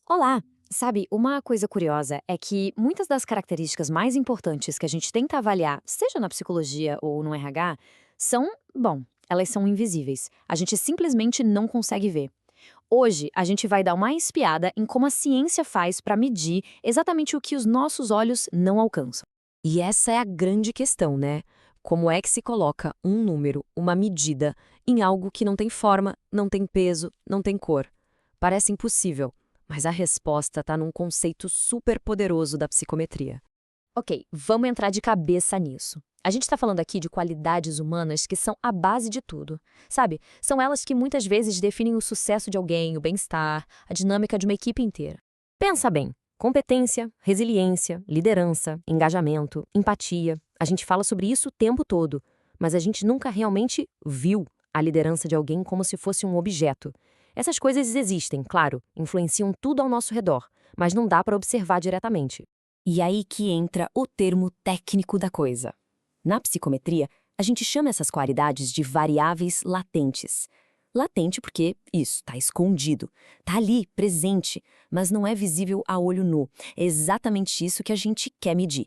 Olá! Sabe, uma coisa curiosa é que muitas das características mais importantes que a gente tenta avaliar, seja na psicologia ou no RH, são, bom, elas são invisíveis. A gente simplesmente não consegue ver. Hoje, a gente vai dar uma espiada em como a ciência faz para medir exatamente o que os nossos olhos não alcançam. E essa é a grande questão, né? Como é que se coloca um número, uma medida, em algo que não tem forma, não tem peso, não tem cor? Parece impossível, mas a resposta está num conceito super poderoso da psicometria. Ok, vamos entrar de cabeça nisso. A gente está falando aqui de qualidades humanas que são a base de tudo. Sabe? São elas que muitas vezes definem o sucesso de alguém, o bem-estar, a dinâmica de uma equipe inteira. Pensa bem: competência, resiliência, liderança, engajamento, empatia. A gente fala sobre isso o tempo todo, mas a gente nunca realmente viu a liderança de alguém como se fosse um objeto. Essas coisas existem, claro, influenciam tudo ao nosso redor, mas não dá para observar diretamente. E aí que entra o termo técnico da coisa. Na psicometria, a gente chama essas qualidades de variáveis latentes. Latente porque isso, está escondido, está ali, presente, mas não é visível a olho nu. É exatamente isso que a gente quer medir.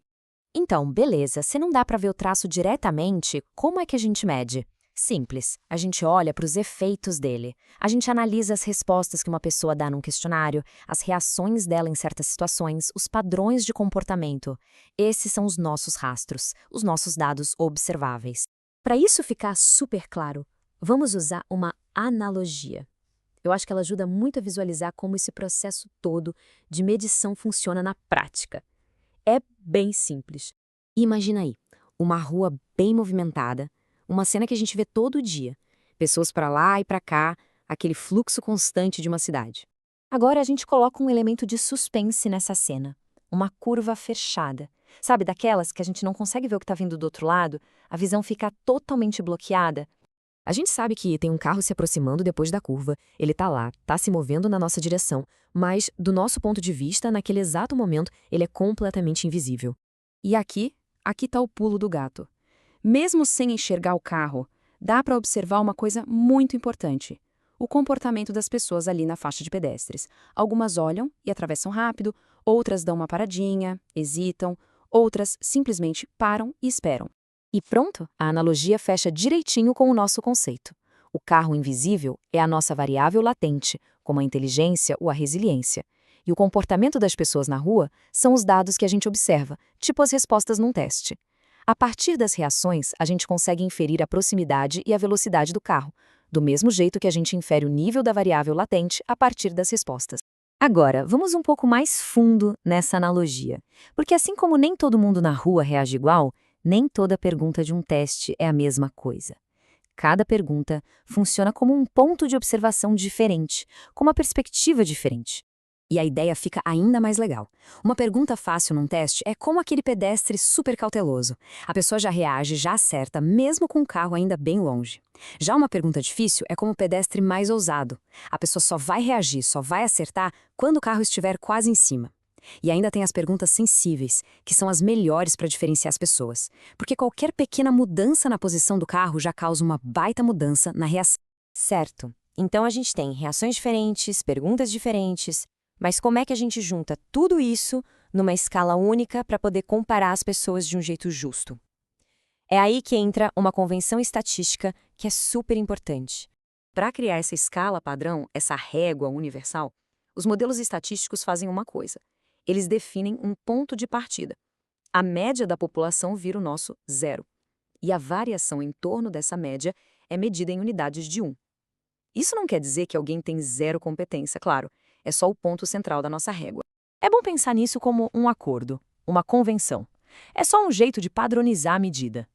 Então, beleza, se não dá para ver o traço diretamente, como é que a gente mede? Simples, a gente olha para os efeitos dele. A gente analisa as respostas que uma pessoa dá num questionário, as reações dela em certas situações, os padrões de comportamento. Esses são os nossos rastros, os nossos dados observáveis. Para isso ficar super claro, vamos usar uma analogia. Eu acho que ela ajuda muito a visualizar como esse processo todo de medição funciona na prática. É bem simples. Imagina aí, uma rua bem movimentada, uma cena que a gente vê todo dia. Pessoas para lá e para cá, aquele fluxo constante de uma cidade. Agora a gente coloca um elemento de suspense nessa cena. Uma curva fechada. Sabe daquelas que a gente não consegue ver o que está vindo do outro lado? A visão fica totalmente bloqueada. A gente sabe que tem um carro se aproximando depois da curva, ele tá lá, tá se movendo na nossa direção, mas, do nosso ponto de vista, naquele exato momento, ele é completamente invisível. E aqui tá o pulo do gato. Mesmo sem enxergar o carro, dá para observar uma coisa muito importante: o comportamento das pessoas ali na faixa de pedestres. Algumas olham e atravessam rápido, outras dão uma paradinha, hesitam, outras simplesmente param e esperam. E pronto, a analogia fecha direitinho com o nosso conceito. O carro invisível é a nossa variável latente, como a inteligência ou a resiliência. E o comportamento das pessoas na rua são os dados que a gente observa, tipo as respostas num teste. A partir das reações, a gente consegue inferir a proximidade e a velocidade do carro, do mesmo jeito que a gente infere o nível da variável latente a partir das respostas. Agora, vamos um pouco mais fundo nessa analogia, porque assim como nem todo mundo na rua reage igual, nem toda pergunta de um teste é a mesma coisa. Cada pergunta funciona como um ponto de observação diferente, com uma perspectiva diferente. E a ideia fica ainda mais legal. Uma pergunta fácil num teste é como aquele pedestre super cauteloso. A pessoa já reage, já acerta, mesmo com o carro ainda bem longe. Já uma pergunta difícil é como o pedestre mais ousado. A pessoa só vai reagir, só vai acertar quando o carro estiver quase em cima. E ainda tem as perguntas sensíveis, que são as melhores para diferenciar as pessoas. Porque qualquer pequena mudança na posição do carro já causa uma baita mudança na reação. Certo. Então a gente tem reações diferentes, perguntas diferentes, mas como é que a gente junta tudo isso numa escala única para poder comparar as pessoas de um jeito justo? É aí que entra uma convenção estatística que é super importante. Para criar essa escala padrão, essa régua universal, os modelos estatísticos fazem uma coisa: eles definem um ponto de partida. A média da população vira o nosso zero. E a variação em torno dessa média é medida em unidades de 1. Isso não quer dizer que alguém tem zero competência, claro. É só o ponto central da nossa régua. É bom pensar nisso como um acordo, uma convenção. É só um jeito de padronizar a medida.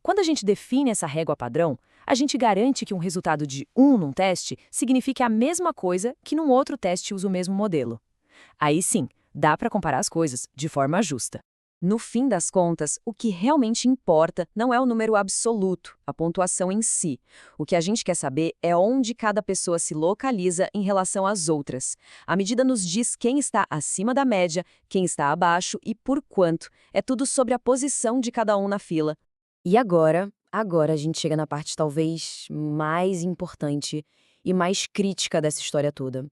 Quando a gente define essa régua padrão, a gente garante que um resultado de 1 num teste signifique a mesma coisa que num outro teste usa o mesmo modelo. Aí sim, dá para comparar as coisas de forma justa. No fim das contas, o que realmente importa não é o número absoluto, a pontuação em si. O que a gente quer saber é onde cada pessoa se localiza em relação às outras. A medida nos diz quem está acima da média, quem está abaixo e por quanto. É tudo sobre a posição de cada um na fila. E agora a gente chega na parte talvez mais importante e mais crítica dessa história toda.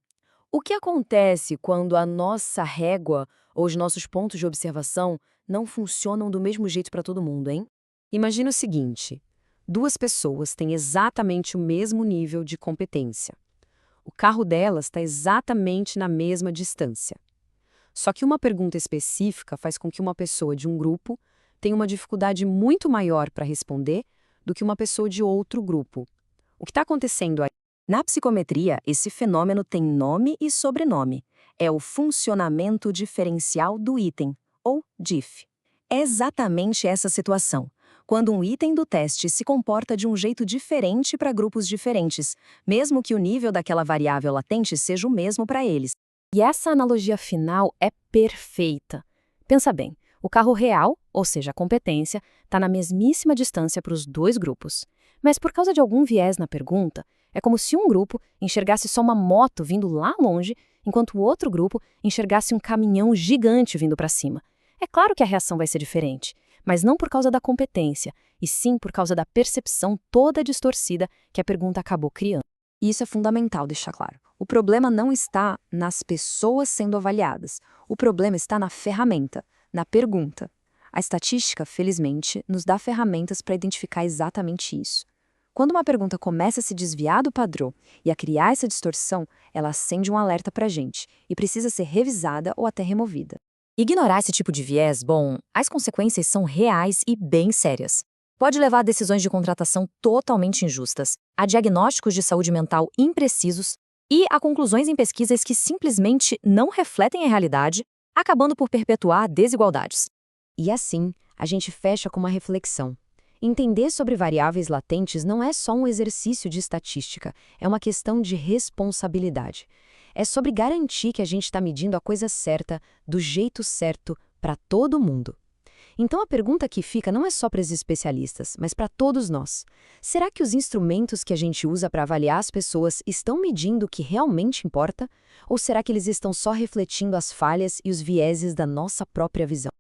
O que acontece quando a nossa régua ou os nossos pontos de observação não funcionam do mesmo jeito para todo mundo, hein? Imagina o seguinte: duas pessoas têm exatamente o mesmo nível de competência. O carro delas está exatamente na mesma distância. Só que uma pergunta específica faz com que uma pessoa de um grupo tenha uma dificuldade muito maior para responder do que uma pessoa de outro grupo. O que está acontecendo aí? Na psicometria, esse fenômeno tem nome e sobrenome. É o funcionamento diferencial do item, ou DIF. É exatamente essa situação, quando um item do teste se comporta de um jeito diferente para grupos diferentes, mesmo que o nível daquela variável latente seja o mesmo para eles. E essa analogia final é perfeita. Pensa bem, o carro real, ou seja, a competência, está na mesmíssima distância para os dois grupos. Mas por causa de algum viés na pergunta, é como se um grupo enxergasse só uma moto vindo lá longe, enquanto o outro grupo enxergasse um caminhão gigante vindo para cima. É claro que a reação vai ser diferente, mas não por causa da competência, e sim por causa da percepção toda distorcida que a pergunta acabou criando. E isso é fundamental deixar claro. O problema não está nas pessoas sendo avaliadas. O problema está na ferramenta, na pergunta. A estatística, felizmente, nos dá ferramentas para identificar exatamente isso. Quando uma pergunta começa a se desviar do padrão e a criar essa distorção, ela acende um alerta para a gente e precisa ser revisada ou até removida. Ignorar esse tipo de viés, bom, as consequências são reais e bem sérias. Pode levar a decisões de contratação totalmente injustas, a diagnósticos de saúde mental imprecisos e a conclusões em pesquisas que simplesmente não refletem a realidade, acabando por perpetuar desigualdades. E assim, a gente fecha com uma reflexão. Entender sobre variáveis latentes não é só um exercício de estatística, é uma questão de responsabilidade. É sobre garantir que a gente está medindo a coisa certa, do jeito certo, para todo mundo. Então a pergunta que fica não é só para os especialistas, mas para todos nós. Será que os instrumentos que a gente usa para avaliar as pessoas estão medindo o que realmente importa? Ou será que eles estão só refletindo as falhas e os vieses da nossa própria visão?